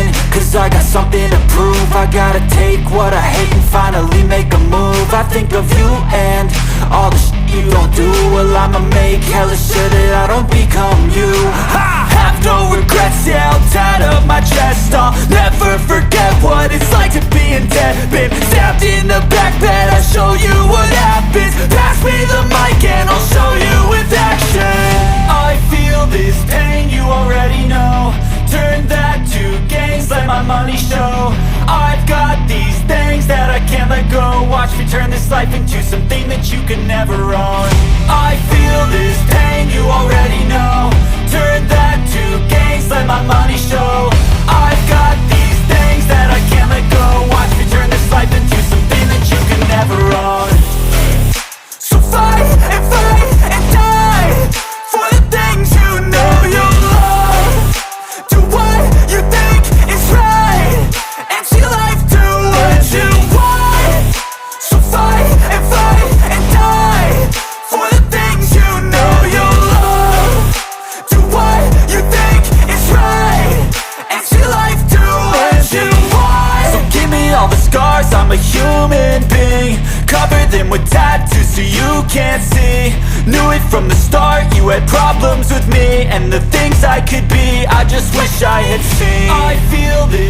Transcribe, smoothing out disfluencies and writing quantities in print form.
moving, cause I got something to prove. I gotta take what I hate and finally make a move. I think of you and all the shit you don't do. Well, I'ma make hella sure that I don't become you. I have no regrets, yeah, I'll tie up my chest. I'll never forget what it's like to be in debt. Been stabbed in the back bed, I'll show you what happens. Pass me the mic and I'll show you with action. I feel this pain, you already know. Turn that to gains, let my money show. I've got these things that I can't let go. Watch me turn this life into something that you can never own. I feel this pain, you already know. Turn that to gains, let my money show. I've got these things that I can't let go. Watch me turn this life into something that you can never own. So fight and die for the things you know you love. Do what you think is right and see life do what you want. So fight and die for the things you know you love. Do what you think is right and see life do what you want. So give me all the scars, I'm a human being. Cover them with tattoos so you can't see. Knew it from the start, you had problems with me and the things I could be, I just wish I had seen. I feel this